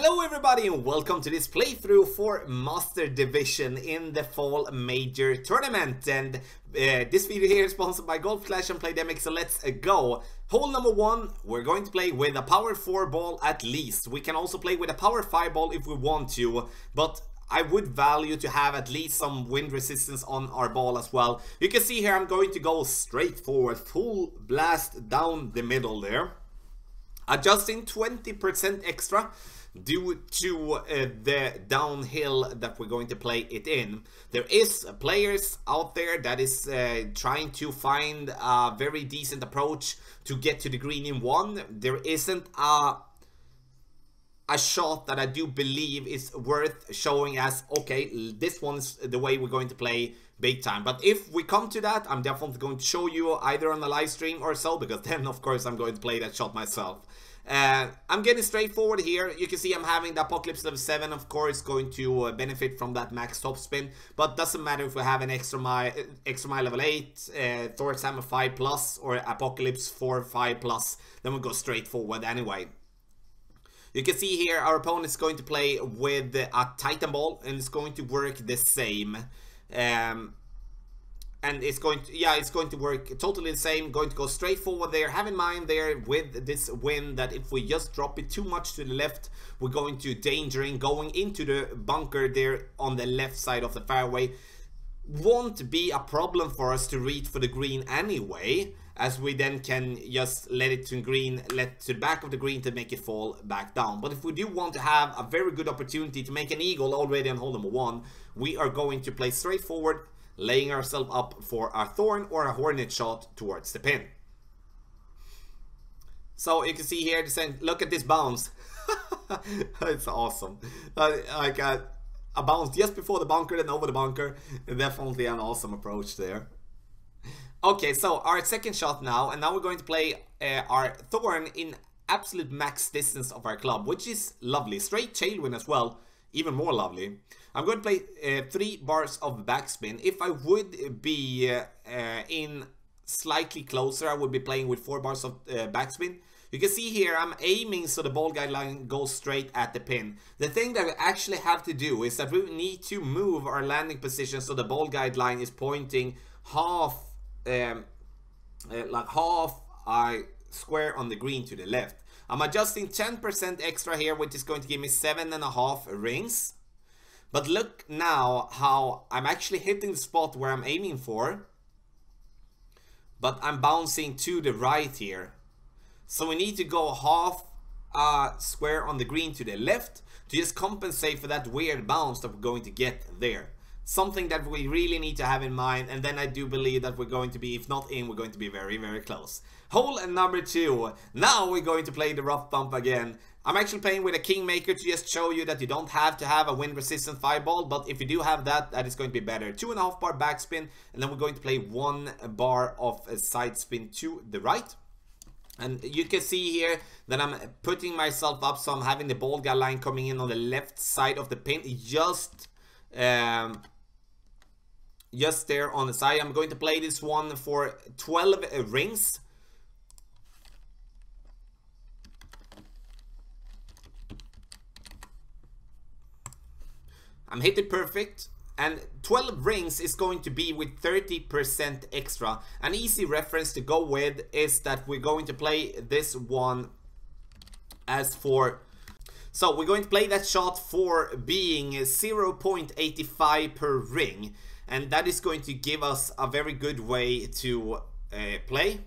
Hello everybody and welcome to this playthrough for Master Division in the Fall Major Tournament. And this video here is sponsored by Golf Clash and Playdemic, so let's go. Hole number 1, we're going to play with a power 4 ball at least. We can also play with a power 5 ball if we want to, but I would value to have at least some wind resistance on our ball as well. You can see here I'm going to go straight forward, full blast down the middle there. Adjusting 20% extra due to the downhill that we're going to play it in. There is players out there that is trying to find a very decent approach to get to the green in one. There isn't a shot that I do believe is worth showing as, okay, this one's the way we're going to play big time. But if we come to that, I'm definitely going to show you either on the live stream or so, because then of course I'm going to play that shot myself. I'm getting straightforward here. You can see I'm having the Apocalypse level 7, of course, going to benefit from that max topspin. But doesn't matter if we have an extra mile level 8, Thor's Hammer 5+, or Apocalypse 4 5+, then we go straight forward anyway. You can see here our opponent is going to play with a Titan ball, and it's going to work the same. And it's going to work totally the same. Going to go straight forward there. Have in mind there with this wind that if we just drop it too much to the left, we're going to danger in going into the bunker there on the left side of the fairway. Won't be a problem for us to reach for the green anyway, as we then can just let it to green, let to the back of the green to make it fall back down. But if we do want to have a very good opportunity to make an eagle already on hole number 1, we are going to play straight forward, laying ourselves up for a thorn or a hornet shot towards the pin. So you can see here, look at this bounce. It's awesome. Like a bounce just before the bunker, then over the bunker. Definitely an awesome approach there. Okay, so our second shot now, and now we're going to play our thorn in absolute max distance of our club, which is lovely. Straight tailwind as well, even more lovely. I'm going to play 3 bars of backspin. If I would be in slightly closer, I would be playing with 4 bars of backspin. You can see here I'm aiming so the ball guideline goes straight at the pin. The thing that we actually have to do is that we need to move our landing position so the ball guideline is pointing half square on the green to the left. I'm adjusting 10% extra here, which is going to give me 7.5 rings. But look now how I'm actually hitting the spot where I'm aiming for, but I'm bouncing to the right here. So we need to go half square on the green to the left to just compensate for that weird bounce that we're going to get there. Something that we really need to have in mind, and then I do believe that we're going to be, if not in, we're going to be very, very close. Hole number 2. Now we're going to play the rough bump again. I'm actually playing with a Kingmaker to just show you that you don't have to have a wind resistant 5 ball, but if you do have that, that is going to be better. 2.5 bar backspin, and then we're going to play 1 bar of a side spin to the right. And you can see here that I'm putting myself up, so I'm having the ball guide line coming in on the left side of the pin, just there on the side. I'm going to play this one for 12 rings. I'm hitting perfect, and 12 rings is going to be with 30% extra. An easy reference to go with is that we're going to play this one as for... So we're going to play that shot for being 0.85 per ring, and that is going to give us a very good way to play.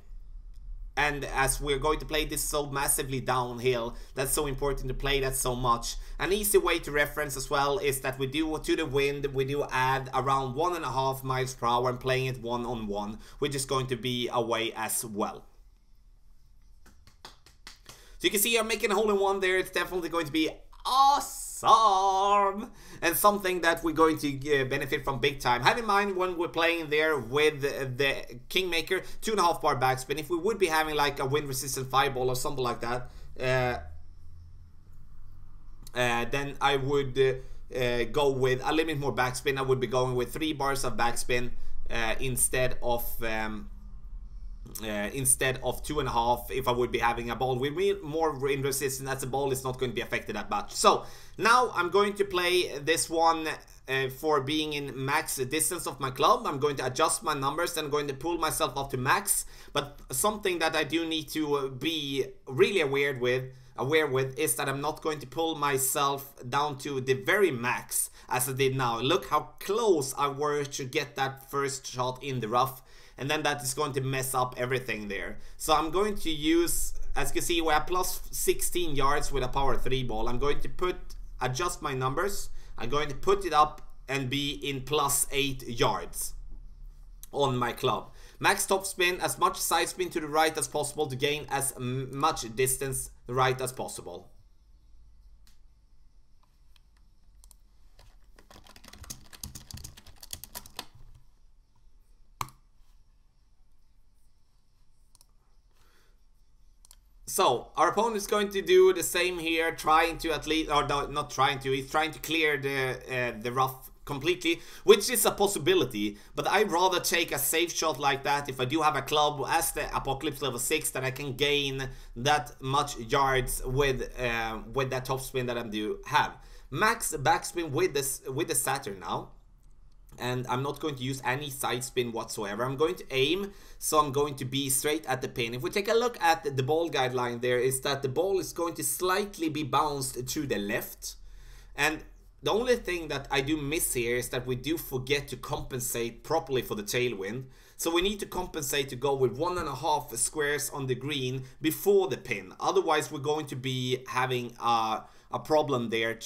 And as we're going to play this so massively downhill, that's so important to play that so much. An easy way to reference as well is that we do to the wind, we do add around 1.5 miles per hour and playing it 1-on-1, which is going to be a way as well. So you can see I'm making a hole in one there. It's definitely going to be awesome, and something that we're going to benefit from big time. Have in mind when we're playing there with the Kingmaker, 2.5 bar backspin. If we would be having like a wind resistant 5 ball or something like that, then I would go with a little bit more backspin. I would be going with 3 bars of backspin instead of instead of 2.5 if I would be having a ball with more wind resistance, as the ball is not going to be affected that much. So now I'm going to play this one for being in max distance of my club. I'm going to adjust my numbers and I'm going to pull myself up to max. But something that I do need to be really aware with is that I'm not going to pull myself down to the very max as I did now. Look how close I were to get that first shot in the rough, and then that is going to mess up everything there. So I'm going to use, as you can see, we're at plus 16 yards with a power 3 ball. I'm going to adjust my numbers. I'm going to put it up and be in plus 8 yards on my club. Max topspin, as much side spin to the right as possible to gain as much distance right as possible. So our opponent is going to do the same here, trying to at least, or no, not trying to, he's trying to clear the rough completely, which is a possibility, but I'd rather take a safe shot like that if I do have a club as the Apocalypse level 6 that I can gain that much yards with that topspin that I do have. Max backspin with the Saturn now. And I'm not going to use any side spin whatsoever. I'm going to aim, so I'm going to be straight at the pin. If we take a look at the ball guideline, there is that the ball is going to slightly be bounced to the left. And the only thing that I do miss here is that we do forget to compensate properly for the tailwind. So we need to compensate to go with 1.5 squares on the green before the pin. Otherwise we're going to be having a problem there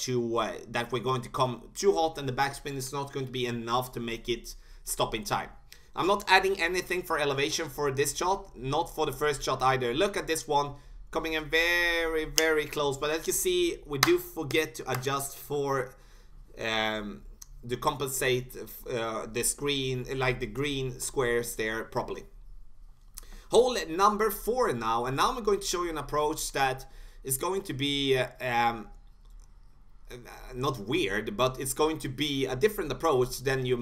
that we're going to come too hot and the backspin is not going to be enough to make it stop in time. I'm not adding anything for elevation for this shot, not for the first shot either. Look at this one, coming in very, very close. But as you see, we do forget to adjust for to compensate the screen, like the green squares there properly. Hole number 4 now, and now I'm going to show you an approach that is going to be not weird, but it's going to be a different approach than you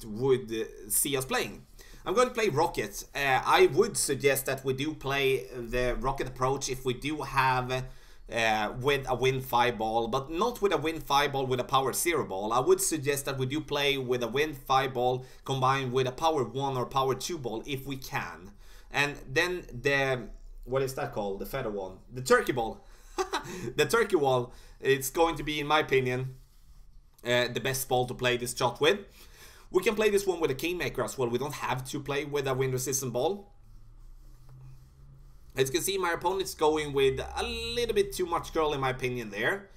would see us playing. I'm going to play rocket. I would suggest that we do play the rocket approach if we do have with a win 5 ball, but not with a win 5 ball with a power 0 ball. I would suggest that we do play with a win 5 ball combined with a power 1 or power 2 ball if we can. And then the, what is that called? The feather one. The turkey ball. The turkey ball, it's going to be, in my opinion, the best ball to play this shot with. We can play this one with a kingmaker as well. We don't have to play with a wind resistant ball. As you can see, my opponent's going with a little bit too much curl in my opinion there.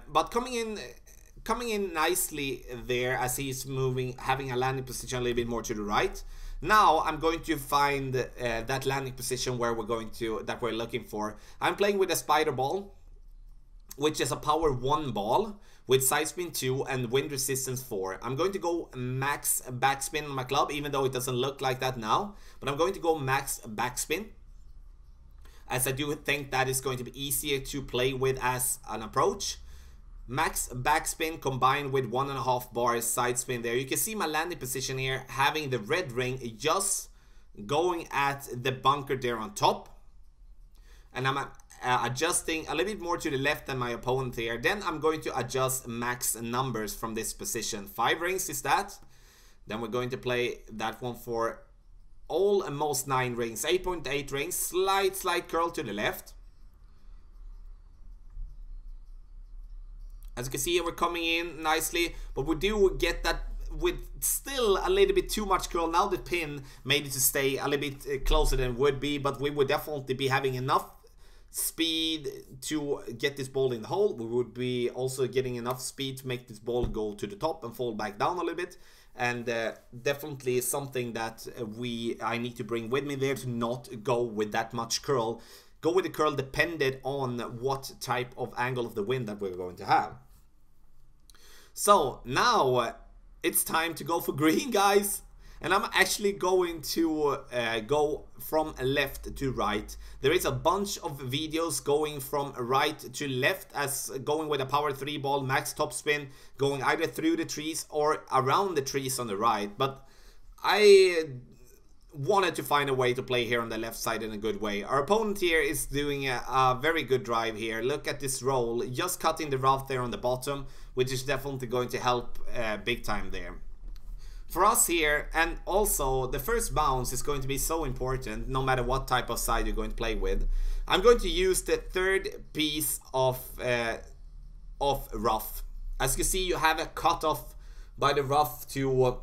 But coming in nicely there as he's moving, having a landing position a little bit more to the right. Now I'm going to find that landing position where that we're looking for. I'm playing with a spider ball, which is a power 1 ball with side spin 2 and wind resistance 4. I'm going to go max backspin on my club, even though it doesn't look like that now. But I'm going to go max backspin, as I do think that is going to be easier to play with as an approach. Max backspin combined with 1.5 bars side spin there. You can see my landing position here, having the red ring just going at the bunker there on top. And I'm adjusting a little bit more to the left than my opponent here. Then I'm going to adjust max numbers from this position. 5 rings is that. Then we're going to play that one for almost 9 rings. 8.8 rings. Slight curl to the left. As you can see, we're coming in nicely, but we do get that with still a little bit too much curl. Now the pin made it to stay a little bit closer than it would be, but we would definitely be having enough speed to get this ball in the hole. We would be also getting enough speed to make this ball go to the top and fall back down a little bit. And definitely something that I need to bring with me there, to not go with that much curl. Go with the curl dependent on what type of angle of the wind that we're going to have. So now it's time to go for green, guys. And I'm actually going to go from left to right. There is a bunch of videos going from right to left, as going with a power 3 ball, max top spin, going either through the trees or around the trees on the right. But I wanted to find a way to play here on the left side in a good way. Our opponent here is doing a very good drive here. Look at this roll, just cutting the rough there on the bottom, which is definitely going to help big time there. For us here, and also the first bounce is going to be so important no matter what type of side you're going to play with. I'm going to use the third piece of rough. As you see, you have a cutoff by the rough to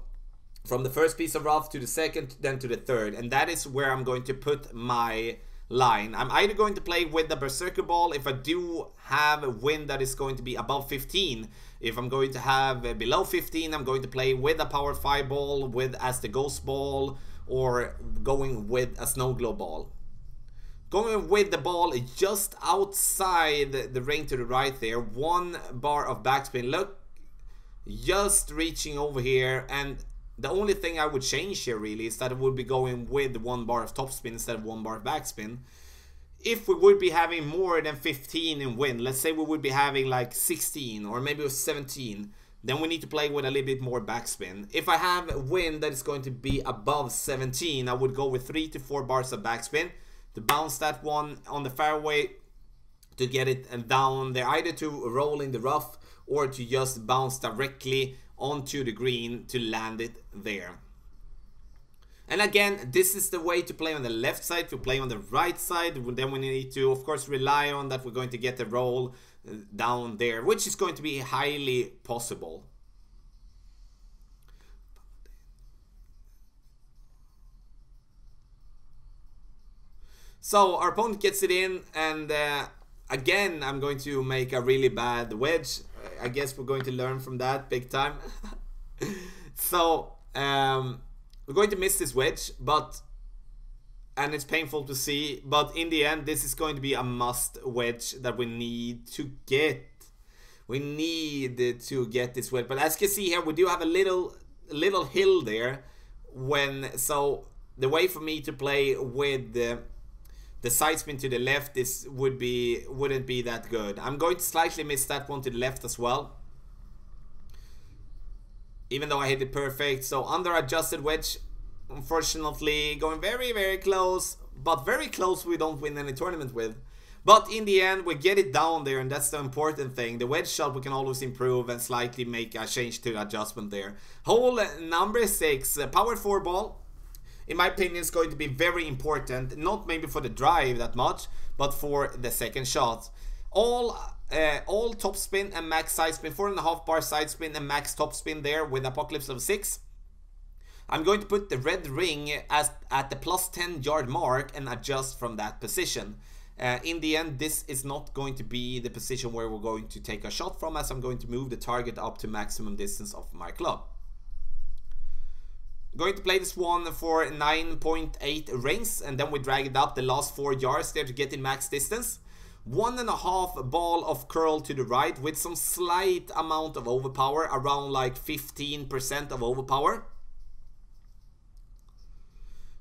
from the first piece of rough to the second, then to the third, and that is where I'm going to put my line. I'm either going to play with the Berserker Ball if I do have a wind that is going to be above 15. If I'm going to have below 15, I'm going to play with a Power 5 Ball, with as the Ghost Ball, or going with a Snow Globe Ball. Going with the ball just outside the ring to the right there, 1 bar of backspin. Look, just reaching over here, and the only thing I would change here really is that it would be going with 1 bar of topspin instead of 1 bar of backspin. If we would be having more than 15 in wind, let's say we would be having like 16 or maybe 17, then we need to play with a little bit more backspin. If I have wind that is going to be above 17, I would go with 3 to 4 bars of backspin to bounce that one on the fairway, to get it down there, either to roll in the rough or to just bounce directly onto the green to land it there. And again, this is the way to play on the left side. If you play on the right side, then we need to of course rely on that we're going to get the roll down there, which is going to be highly possible. So our opponent gets it in, and again I'm going to make a really bad wedge. I guess we're going to learn from that big time. So we're going to miss this wedge, and it's painful to see, but in the end this is going to be a must wedge that we need to get. We need to get this wedge, but as you can see here, we do have a little hill there. So the way for me to play with the side spin to the left wouldn't be that good. I'm going to slightly miss that one to the left as well, even though I hit it perfect. So under adjusted wedge, unfortunately going very, very close, but very close we don't win any tournament with. But in the end we get it down there, and that's the important thing. The wedge shot we can always improve and slightly make a change to the adjustment there. Hole number 6, Power 4 Ball. In my opinion, it's going to be very important, not maybe for the drive that much, but for the second shot. All top spin and max side spin, 4.5 bar side spin and max top spin there with Apocalypse of 6. I'm going to put the red ring at the plus 10 yard mark and adjust from that position. In the end, this is not going to be the position where we're going to take a shot from, as I'm going to move the target up to maximum distance of my club. Going to play this one for 9.8 rings, and then we drag it up the last 4 yards there to get in max distance. 1.5 ball of curl to the right with some slight amount of overpower, around like 15% of overpower.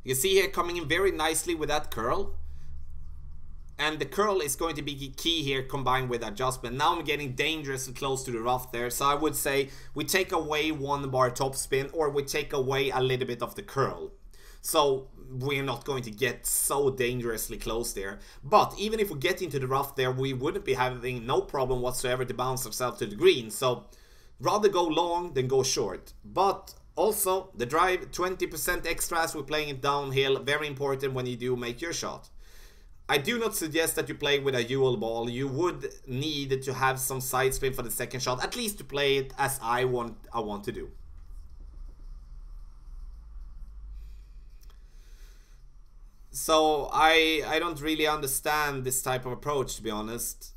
You can see here coming in very nicely with that curl. And the curl is going to be key here combined with adjustment. Now I'm getting dangerously close to the rough there. So I would say we take away 1 bar top spin, or we take away a little bit of the curl. So we're not going to get so dangerously close there. But even if we get into the rough there, we wouldn't be having no problem whatsoever to bounce ourselves to the green. So rather go long than go short. But also the drive, 20% extra as we're playing it downhill. Very important when you do make your shot. I do not suggest that you play with a Ewell ball. You would need to have some side spin for the second shot, at least to play it as I want to do. So I don't really understand this type of approach, to be honest.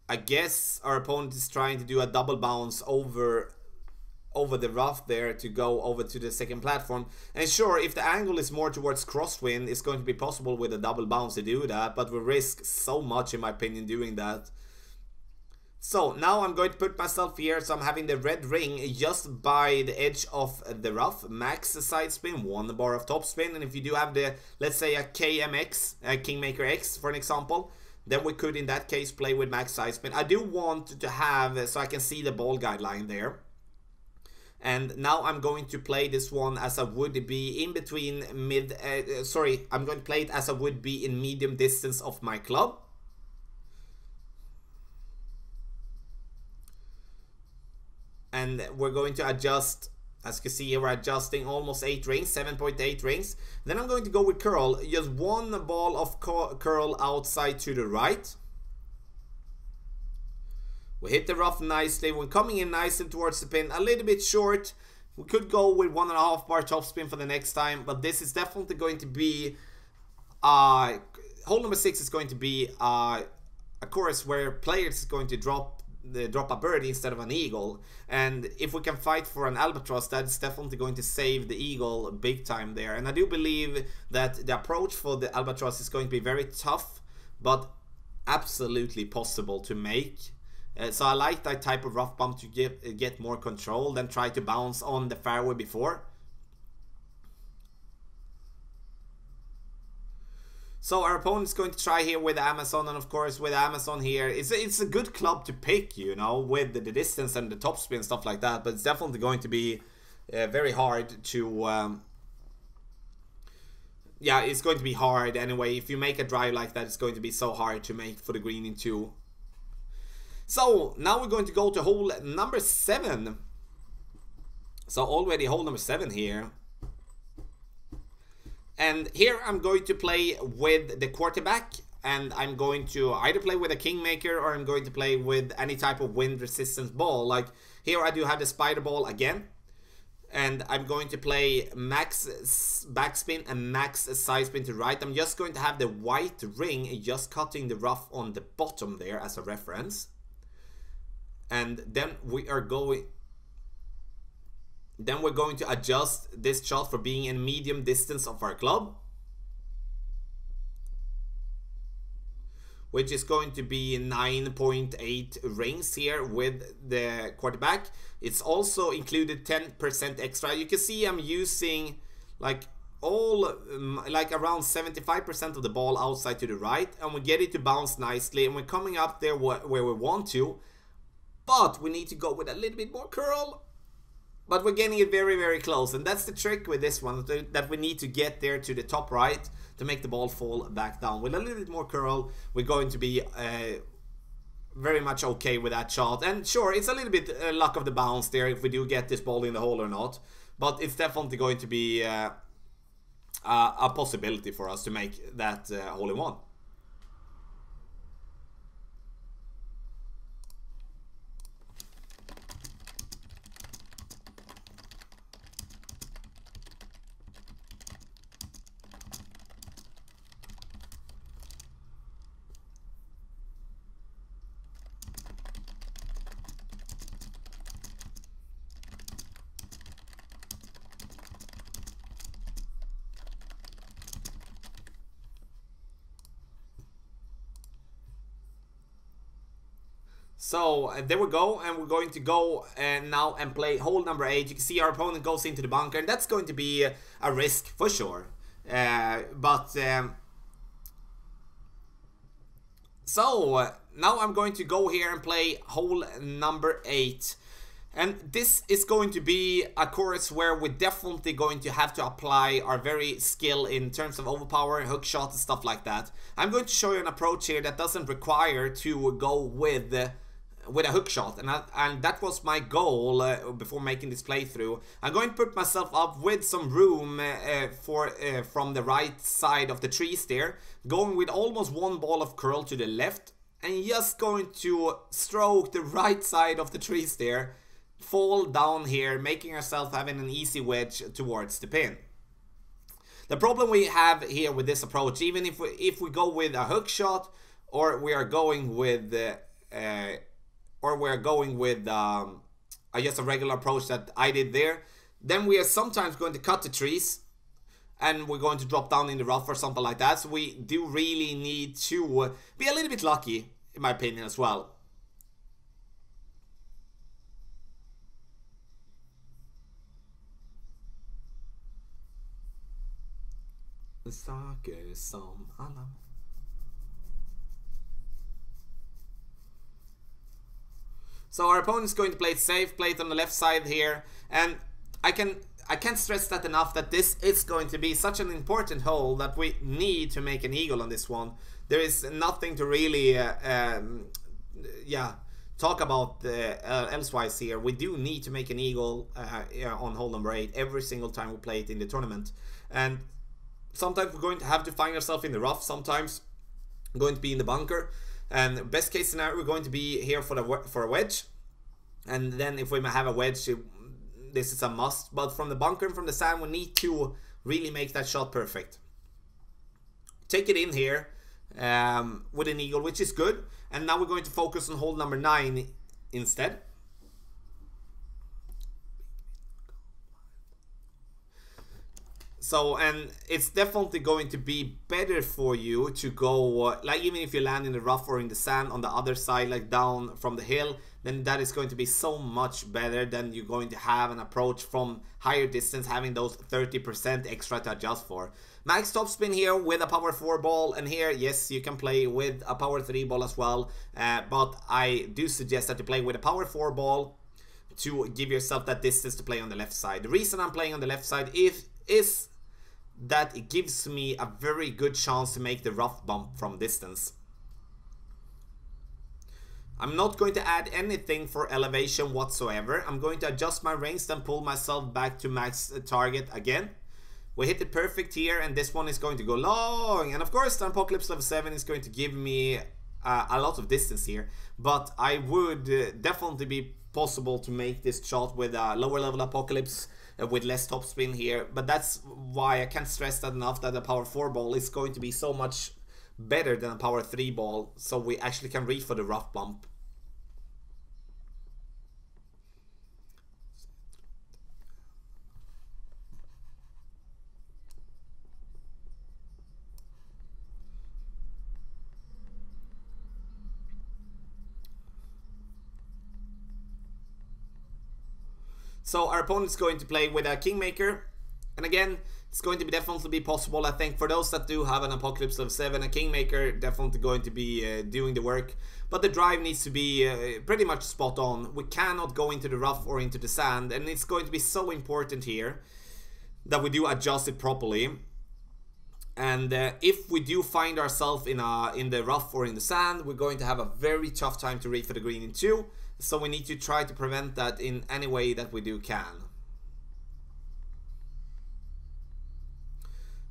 I guess our opponent is trying to do a double bounce over the rough there to go over to the second platform. And sure, if the angle is more towards crosswind, it's going to be possible with a double bounce to do that, but we risk so much, in my opinion, doing that. So now I'm going to put myself here, so I'm having the red ring just by the edge of the rough, max side spin, 1 bar of top spin. And if you do have the, let's say a KMX, a Kingmaker X for an example, then we could in that case play with max side spin. I do want to have, so I can see the ball guideline there. And now I'm going to play this one as I would be in between I'm going to play it as I would be in medium distance of my club. And we're going to adjust, as you can see here, we're adjusting almost 8 rings, 7.8 rings. Then I'm going to go with curl, just one ball of curl outside to the right. We hit the rough nicely. We're coming in nicely towards the pin. A little bit short. We could go with 1.5 bar topspin for the next time. But this is definitely going to be... hole number 6 is going to be a course where players is going to drop a birdie instead of an eagle. And if we can fight for an albatross, that's definitely going to save the eagle big time there. And I do believe that the approach for the albatross is going to be very tough, but absolutely possible to make. So I like that type of rough bump to get more control than try to bounce on the fairway before. So our opponent's going to try here with Amazon, and of course with Amazon here, it's a good club to pick, you know, with the distance and the topspin and stuff like that, but it's definitely going to be very hard to... yeah, it's going to be hard anyway. If you make a drive like that, it's going to be so hard to make for the green in 2. So now we're going to go to hole number 7. So already hole number 7 here. And here I'm going to play with the quarterback, and I'm going to either play with a kingmaker or I'm going to play with any type of wind resistance ball. Like here I do have the spider ball again, and I'm going to play max backspin and max side spin to right. I'm just going to have the white ring just cutting the rough on the bottom there as a reference. And then we're going to adjust this shot for being in medium distance of our club, which is going to be 9.8 rings here with the quarterback. It's also included 10% extra. You can see I'm using like around 75% of the ball outside to the right, and we get it to bounce nicely, and we're coming up there where we want to. But we need to go with a little bit more curl. But we're getting it very, very close. And that's the trick with this one, that we need to get there to the top right to make the ball fall back down. With a little bit more curl, we're going to be very much okay with that shot. And sure, it's a little bit luck of the bounce there if we do get this ball in the hole or not. But it's definitely going to be a possibility for us to make that hole-in-one. So there we go, and we're going to go now and play hole number 8. You can see our opponent goes into the bunker, and that's going to be a risk for sure. So now I'm going to go here and play hole number 8. And this is going to be a course where we're definitely going to have to apply our very skill in terms of overpower, hook shot and stuff like that. I'm going to show you an approach here that doesn't require to go with a hook shot, and that was my goal before making this playthrough. I'm going to put myself up with some room from the right side of the trees there, going with almost one ball of curl to the left, and just going to stroke the right side of the trees there, fall down here, making ourselves having an easy wedge towards the pin. The problem we have here with this approach, even if we go with a hook shot, or we are going with just a regular approach that I did there, then we are sometimes going to cut the trees and we're going to drop down in the rough or something like that. So we do really need to be a little bit lucky, in my opinion, as well. Saker som alla. So our opponent is going to play it safe, play it on the left side here, and I can't stress that enough that this is going to be such an important hole that we need to make an eagle on this one. There is nothing to really talk about elsewise here. We do need to make an eagle on hole number 8 every single time we play it in the tournament. And sometimes we're going to have to find ourselves in the rough, sometimes we're going to be in the bunker. And best case scenario, we're going to be here for a wedge. And then if we have a wedge, this is a must. But from the bunker and from the sand, we need to really make that shot perfect. Take it in here with an eagle, which is good. And now we're going to focus on hole number 9 instead. So, and it's definitely going to be better for you to go, like even if you land in the rough or in the sand on the other side, like down from the hill, then that is going to be so much better than you're going to have an approach from higher distance, having those 30% extra to adjust for. Max topspin here with a power 4 ball, and here, yes, you can play with a power 3 ball as well, but I do suggest that you play with a power 4 ball to give yourself that distance to play on the left side. The reason I'm playing on the left side is that it gives me a very good chance to make the rough bump from distance. I'm not going to add anything for elevation whatsoever. I'm going to adjust my range, then pull myself back to max target again. We hit it perfect here, and this one is going to go long. And of course, the Apocalypse level 7 is going to give me a lot of distance here. But I would definitely be possible to make this shot with a lower level Apocalypse with less topspin here. But that's why I can't stress that enough, that the power 4 ball is going to be so much better than a power 3 ball. So we actually can reach for the rough bump. So our opponent's going to play with a Kingmaker, and again, it's going to be definitely be possible. I think for those that do have an Apocalypse level 7, a Kingmaker definitely going to be doing the work, but the drive needs to be pretty much spot on. We cannot go into the rough or into the sand, and it's going to be so important here that we do adjust it properly. And if we do find ourselves in the rough or in the sand, we're going to have a very tough time to reach for the green in 2. So we need to try to prevent that in any way that we can.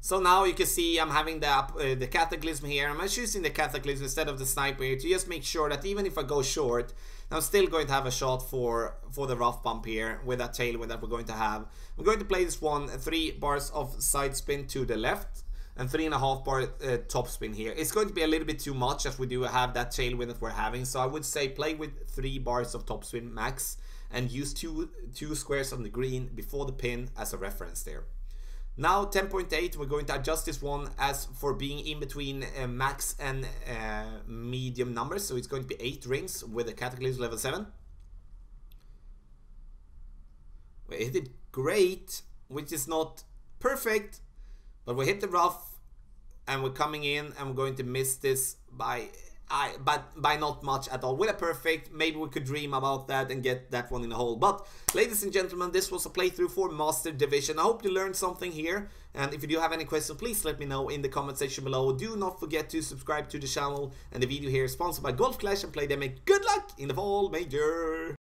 So now you can see I'm having the Cataclysm here. I'm choosing the Cataclysm instead of the Sniper here to just make sure that even if I go short, I'm still going to have a shot for the rough bump here with that tailwind that we're going to have. I'm going to play this one 3 bars of side spin to the left and 3.5 bar top spin here. It's going to be a little bit too much as we do have that tailwind that we're having. So I would say play with 3 bars of top spin max and use two squares on the green before the pin as a reference there. Now 10.8, we're going to adjust this one as for being in between max and medium numbers. So it's going to be 8 rings with a Cataclysm level 7. We hit it great, which is not perfect, but we hit the rough and we're coming in and we're going to miss this by not much at all. With a perfect, maybe we could dream about that and get that one in the hole. But ladies and gentlemen, this was a playthrough for Master Division. I hope you learned something here, and if you do have any questions, please let me know in the comment section below. Do not forget to subscribe to the channel, and the video here is sponsored by Golf Clash and Playdemic. Good luck in the fall major!